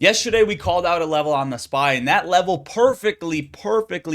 Yesterday, we called out a level on the SPY, and that level perfectly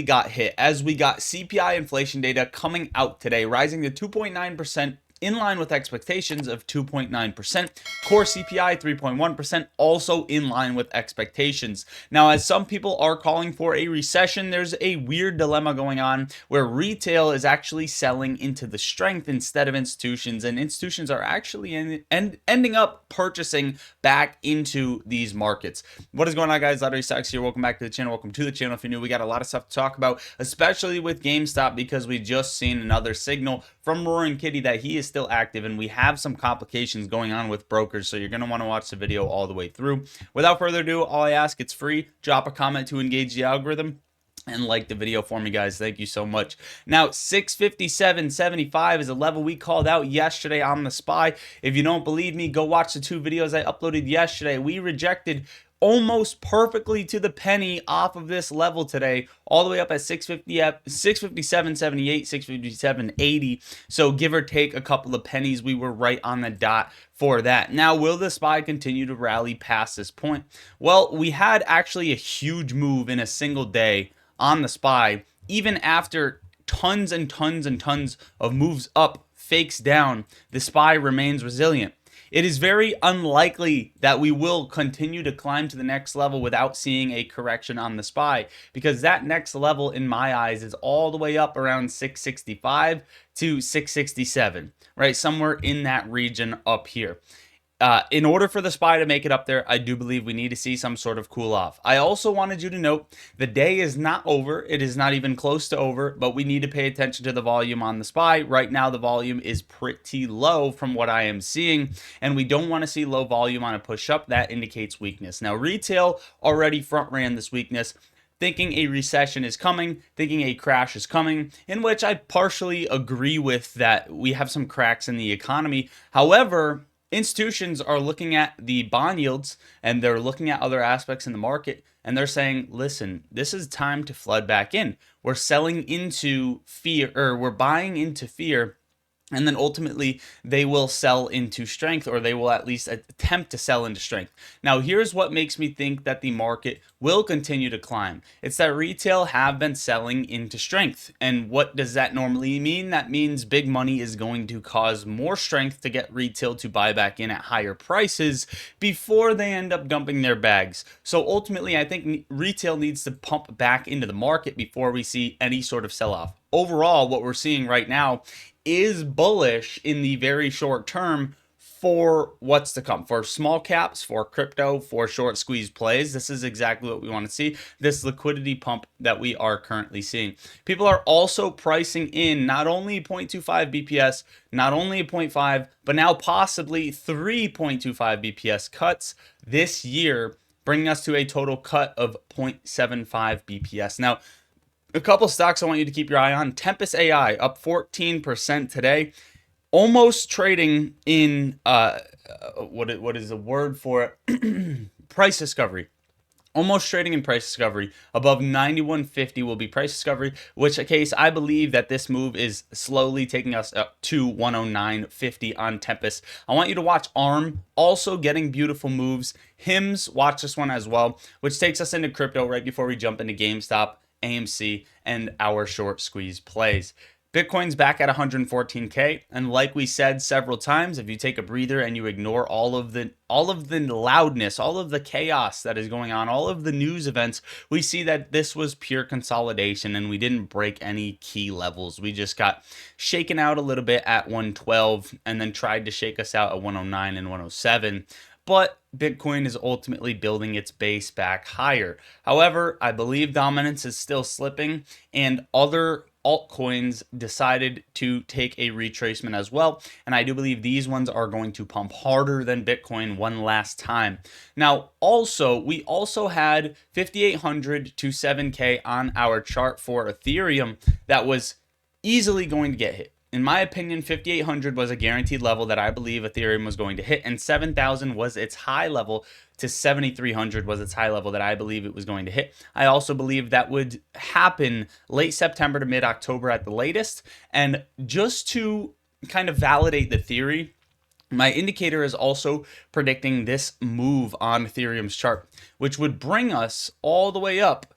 got hit as we got CPI inflation data coming out today, rising to 2.9%, in line with expectations of 2.9%. Core CPI 3.1%, also in line with expectations. Now, as some people are calling for a recession, there's a weird dilemma going on where retail is actually selling into the strength instead of institutions, and institutions are actually ending up purchasing back into these markets. What is going on, guys? Lottery Stocks here. Welcome back to the channel. Welcome to the channel. If you're new, we got a lot of stuff to talk about, especially with GameStop, because we just seen another signal from Roaring Kitty that he is still active, and we have some complications going on with brokers, so you're going to want to watch the video all the way through. Without further ado, all I ask, it's free. Drop a comment to engage the algorithm and like the video for me, guys. Thank you so much. Now, 657.75 is a level we called out yesterday on the SPY. If you don't believe me, go watch the two videos I uploaded yesterday. We rejected almost perfectly to the penny off of this level today, all the way up at 657.78, 657.80. So give or take a couple of pennies, we were right on the dot for that. Now, will the SPY continue to rally past this point? Well, we had actually a huge move in a single day on the SPY, even after tons and tons and tons of moves up, fakes down. The SPY remains resilient. It is very unlikely that we will continue to climb to the next level without seeing a correction on the SPY, because that next level in my eyes is all the way up around 665 to 667, right? Somewhere in that region up here. In order for the SPY to make it up there, I do believe we need to see some sort of cool off. I also wanted you to note the day is not over. It is not even close to over, but we need to pay attention to the volume on the SPY. Right now, the volume is pretty low from what I am seeing, and we don't want to see low volume on a push up. That indicates weakness. Now, retail already front ran this weakness, thinking a recession is coming, thinking a crash is coming, in which I partially agree with that we have some cracks in the economy. However, institutions are looking at the bond yields and they're looking at other aspects in the market, and they're saying, listen, this is time to flood back in. We're selling into fear, or we're buying into fear, and then ultimately they will sell into strength, or they will at least attempt to sell into strength. Now, here's what makes me think that the market will continue to climb. It's that retail have been selling into strength. And what does that normally mean? That means big money is going to cause more strength to get retail to buy back in at higher prices before they end up dumping their bags. So ultimately, I think retail needs to pump back into the market before we see any sort of sell-off. Overall, what we're seeing right now is bullish in the very short term for what's to come, for small caps, for crypto, for short squeeze plays. This is exactly what we want to see, this liquidity pump that we are currently seeing. People are also pricing in not only 0.25 BPS, not only 0.5, but now possibly 3.25 BPS cuts this year, bringing us to a total cut of 0.75 BPS. Now, a couple stocks I want you to keep your eye on. Tempest AI up 14% today, almost trading in what is the word for it? Price discovery. Almost trading in price discovery. Above 91.50 will be price discovery, which case I believe that this move is slowly taking us up to 109.50 on Tempest. I want you to watch ARM, also getting beautiful moves. HIMS, watch this one as well, which takes us into crypto right before we jump into GameStop, AMC, and our short squeeze plays. Bitcoin's back at 114K, and like we said several times, if you take a breather and you ignore all of the loudness, all of the chaos that is going on, all of the news events, we see that this was pure consolidation and we didn't break any key levels. We just got shaken out a little bit at 112 and then tried to shake us out at 109 and 107. But Bitcoin is ultimately building its base back higher. However, I believe dominance is still slipping, and other altcoins decided to take a retracement as well. And I do believe these ones are going to pump harder than Bitcoin one last time. Now, we also had 5,800 to 7K on our chart for Ethereum that was easily going to get hit. In my opinion, 5,800 was a guaranteed level that I believe Ethereum was going to hit, and 7,000 was its high level to 7,300 was its high level that I believe it was going to hit. I also believe that would happen late September to mid-October at the latest. And just to kind of validate the theory, My indicator is also predicting this move on Ethereum's chart, which would bring us all the way up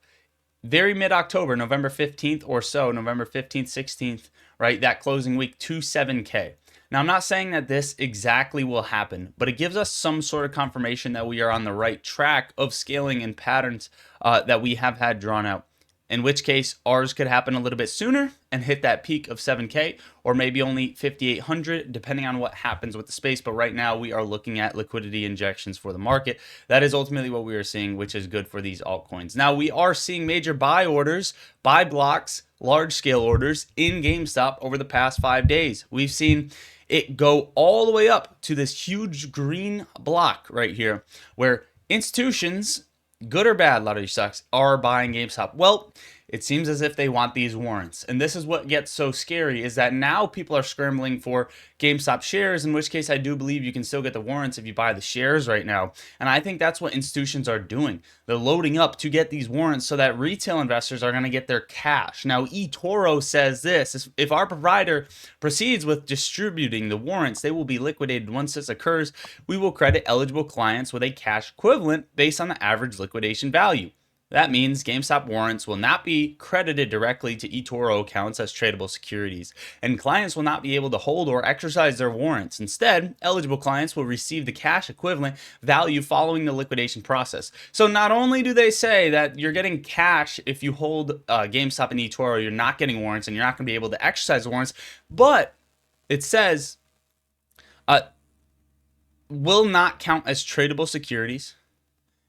very mid-October, November 15th or so, November 15th, 16th, right? That closing week to 7K. Now, I'm not saying that this exactly will happen, but it gives us some sort of confirmation that we are on the right track of scaling in patterns that we have had drawn out. In which case, ours could happen a little bit sooner and hit that peak of 7K, or maybe only 5,800, depending on what happens with the space. But right now, we are looking at liquidity injections for the market. That is ultimately what we are seeing, which is good for these altcoins. Now, we are seeing major buy orders, buy blocks, large scale orders in GameStop over the past 5 days. We've seen it go all the way up to this huge green block right here, where institutions, good or bad, lottery stocks, are buying GameStop. Well, it seems as if they want these warrants. And this is what gets so scary, is that now people are scrambling for GameStop shares, in which case I do believe you can still get the warrants if you buy the shares right now. And I think that's what institutions are doing. They're loading up to get these warrants so that retail investors are going to get their cash. Now, eToro says this: if our provider proceeds with distributing the warrants, they will be liquidated. Once this occurs, we will credit eligible clients with a cash equivalent based on the average liquidation value. That means GameStop warrants will not be credited directly to eToro accounts as tradable securities, and clients will not be able to hold or exercise their warrants. Instead, eligible clients will receive the cash equivalent value following the liquidation process. So not only do they say that you're getting cash if you hold GameStop and eToro, you're not getting warrants and you're not going to be able to exercise the warrants, but it says will not count as tradable securities,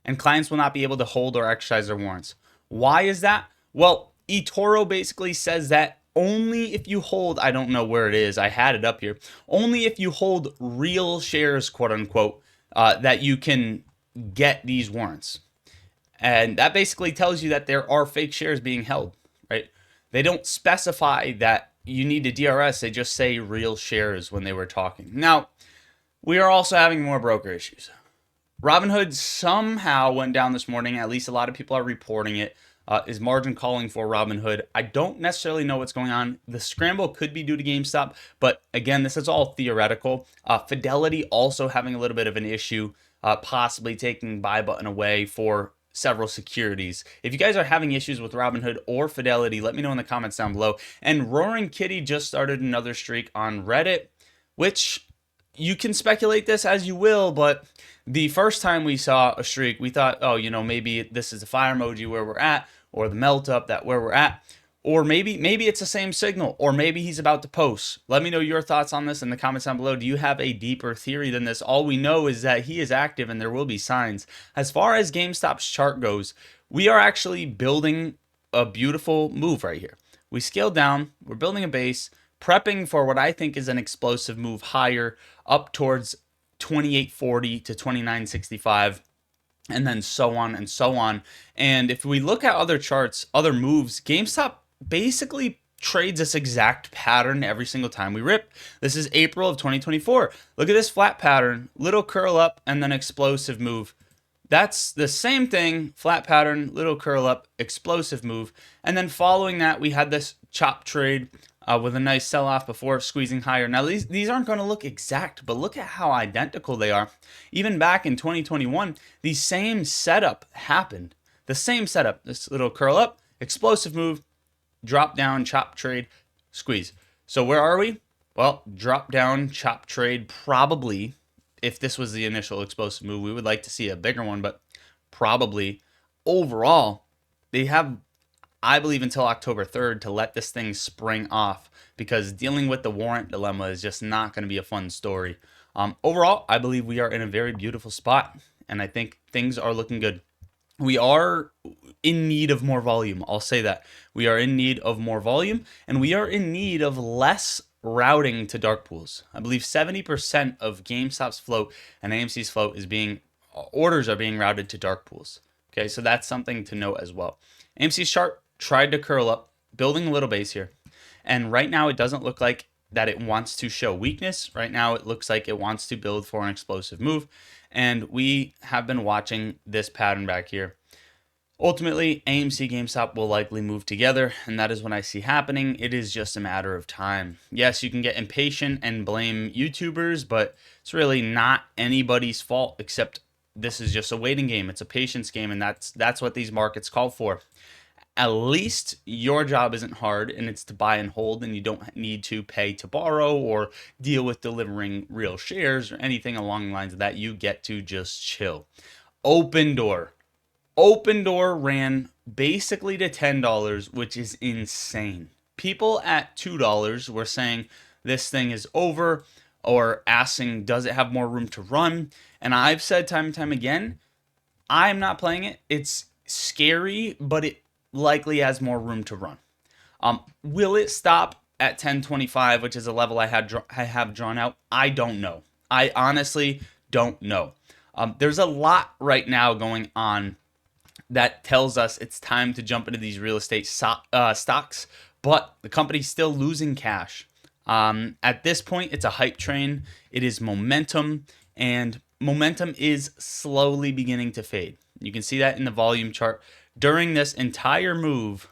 and clients will not be able to hold or exercise their warrants. Why is that? Well, eToro basically says that only if you hold, I don't know where it is, I had it up here, only if you hold real shares, quote unquote, that you can get these warrants. And that basically tells you that there are fake shares being held, right? They don't specify that you need a DRS, they just say real shares when they were talking. Now, we are also having more broker issues. Robinhood somehow went down this morning. At least a lot of people are reporting it. Is margin calling for Robinhood? I don't necessarily know what's going on. The scramble could be due to GameStop, but again, this is all theoretical. Fidelity also having a little bit of an issue, possibly taking buy button away for several securities. If you guys are having issues with Robinhood or Fidelity, let me know in the comments down below. And Roaring Kitty just started another streak on Reddit, which you can speculate this as you will, but the first time we saw a streak, we thought, oh, maybe this is the fire emoji where we're at, or the melt up that where we're at, or maybe it's the same signal, or maybe he's about to post. Let me know your thoughts on this in the comments down below. Do you have a deeper theory than this? All we know is that he is active and there will be signs. As far as GameStop's chart goes, we are actually building a beautiful move right here. We scaled down, we're building a base, prepping for what I think is an explosive move higher up towards 2840 to 2965, and then so on and so on. And if we look at other charts, other moves, GameStop basically trades this exact pattern every single time we rip. This is April of 2024. Look at this flat pattern, little curl up, and then explosive move. That's the same thing, flat pattern, little curl up, explosive move. And then following that, we had this chop trade with a nice sell-off before squeezing higher. Now, these aren't going to look exact, but look at how identical they are. Even back in 2021, the same setup happened. The same setup, this little curl up, explosive move, drop down, chop trade, squeeze. So where are we? Well, drop down, chop trade, probably. If this was the initial explosive move, we would like to see a bigger one, but probably overall, they have, I believe, until October 3rd to let this thing spring off, because dealing with the warrant dilemma is just not going to be a fun story. Overall, I believe we are in a very beautiful spot, and I think things are looking good. We are in need of more volume. I'll say that. We are in need of more volume, and we are in need of less routing to dark pools. I believe 70% of GameStop's float and AMC's float is orders are being routed to dark pools. Okay, so that's something to note as well. AMC's chart tried to curl up, building a little base here. And right now it doesn't look like that it wants to show weakness. Right now it looks like it wants to build for an explosive move. And we have been watching this pattern back here. Ultimately, AMC GameStop will likely move together, and that is what I see happening. It is just a matter of time. Yes, you can get impatient and blame YouTubers, but it's really not anybody's fault except this is just a waiting game. It's a patience game, and that's what these markets call for. At least your job isn't hard and it's to buy and hold, and you don't need to pay to borrow or deal with delivering real shares or anything along the lines of that. You get to just chill. Opendoor. Opendoor ran basically to $10, which is insane. People at $2 were saying this thing is over or asking, does it have more room to run? And I've said time and time again, I'm not playing it. It's scary, but it likely has more room to run. Will it stop at 1025, which is a level I have drawn out? I don't know. I honestly don't know. There's a lot right now going on that tells us it's time to jump into these real estate stocks, but the company's still losing cash. At this point, it's a hype train. It is momentum, and momentum is slowly beginning to fade. You can see that in the volume chart. During this entire move,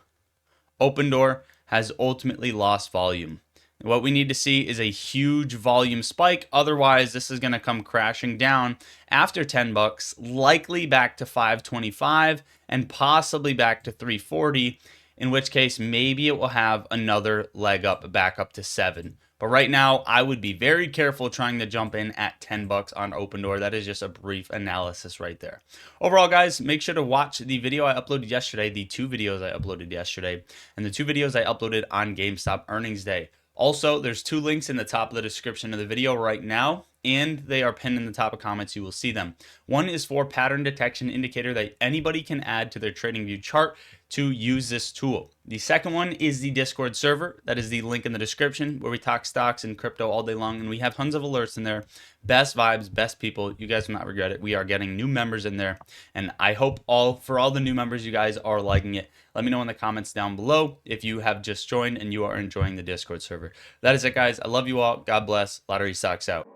Opendoor has ultimately lost volume. What we need to see is a huge volume spike. Otherwise, this is going to come crashing down after 10 bucks, likely back to 525 and possibly back to 340, in which case maybe it will have another leg up back up to 7. But right now, I would be very careful trying to jump in at 10 bucks on Opendoor. That is just a brief analysis right there. Overall, guys, make sure to watch the video I uploaded yesterday, the 2 videos I uploaded yesterday, and the 2 videos I uploaded on GameStop earnings day. Also, there's 2 links in the top of the description of the video right now, and they are pinned in the top of comments. You will see them. One is for pattern detection indicator that anybody can add to their TradingView chart to use this tool. The second one is the Discord server. That is the link in the description, where we talk stocks and crypto all day long, and we have tons of alerts in there. Best vibes, best people. You guys will not regret it. We are getting new members in there, and I hope for all the new members, you guys are liking it. Let me know in the comments down below if you have just joined and you are enjoying the Discord server. That is it, guys. I love you all. God bless. Lottery Stocks out.